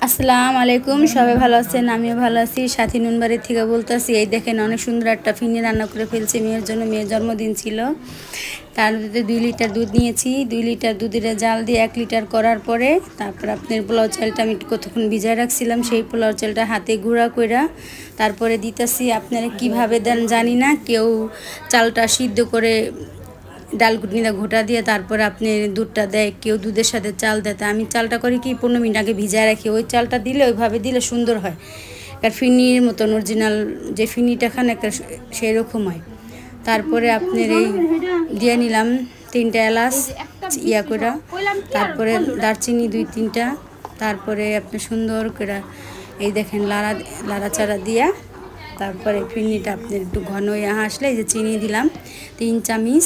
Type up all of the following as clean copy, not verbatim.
আসসালামু আলাইকুম, সবাই ভালো আছেন? আমিও ভালো আছি। সাথী নুনবাড়ির থেকে বলতেছি। এই দেখেন অনেক সুন্দর একটা ফিরনি রান্না করে ফেলছি মেয়ের জন্য। মেয়ের জন্মদিন ছিল, তার মধ্যে 2 লিটার দুধ নিয়েছি। 2 লিটার দুধের জাল দিয়ে 1 লিটার করার পরে তারপর আপনার পোলাও চালটা আমি কতক্ষণ ভিজায় রাখছিলাম, সেই পোলাও চালটা হাতে গুঁড়া কইরা তারপরে দিতেছি। আপনারা কিভাবে দেন জানি না, কেউ চালটা সিদ্ধ করে ডাল কুটনিটা ঘোটা দিয়ে তারপরে আপনি দুধটা দেয়, কেউ দুধের সাথে চাল দেয়। তা আমি চালটা করি কি 15 মিনিট আগে ভিজায় রাখি। ওই চালটা দিলে ওইভাবে দিলে সুন্দর হয়, আর ফিরনির মতন অরিজিনাল যে ফিরনিটা খান একটা সেই রকম হয়। তারপরে আপনার এই দিয়ে নিলাম 3টা এলাচ ইয়া করে, তারপরে দারচিনি 2-3টা, তারপরে আপনি সুন্দর করে এই দেখেন লাড়াচাড়া দিয়া তারপরে ফিরনিটা আপনার একটু ঘন হয়ে আসলে এই যে চিনি দিলাম 3 চামচ।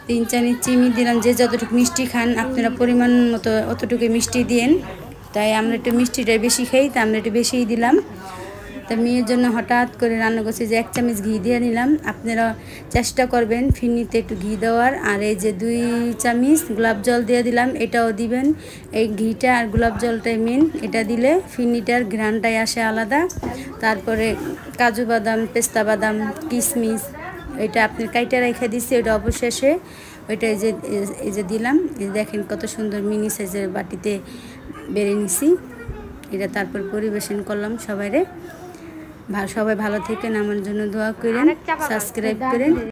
3 চামচ চিনি দিলাম। যে যতটুকু মিষ্টি খান আপনারা পরিমাণ মতো অতটুকু মিষ্টি দিন। তাই আমরা একটু মিষ্টিটা বেশি খাই, তাই আমরা একটু বেশিই দিলাম। তা মেয়ের জন্য হঠাৎ করে রান্না করছি যে 1 চামচ ঘি দিয়ে নিলাম। আপনারা চেষ্টা করবেন ফিরনিতে একটু ঘি দেওয়ার। আর এই যে 2 চামচ গোলাপ জল দিয়ে দিলাম, এটাও দিবেন। এই ঘিটা আর গোলাপ জলটাই মেন, এটা দিলে ফিরনিটার ঘ্রাণটাই আসে আলাদা। তারপরে কাজু বাদাম, পেস্তা বাদাম, কিশমিশ এটা আপনি কাইটা রেখে দিচ্ছি, ওইটা অবশেষে ওইটা এই যে দিলাম। এই দেখেন কত সুন্দর মিনি সাইজের বাটিতে বেড়ে নিছি এটা। তারপর পরিবেশন করলাম সবাইরে। সবাই ভালো থেকেন, আমার জন্য দোয়া করেন, সাবস্ক্রাইব করেন।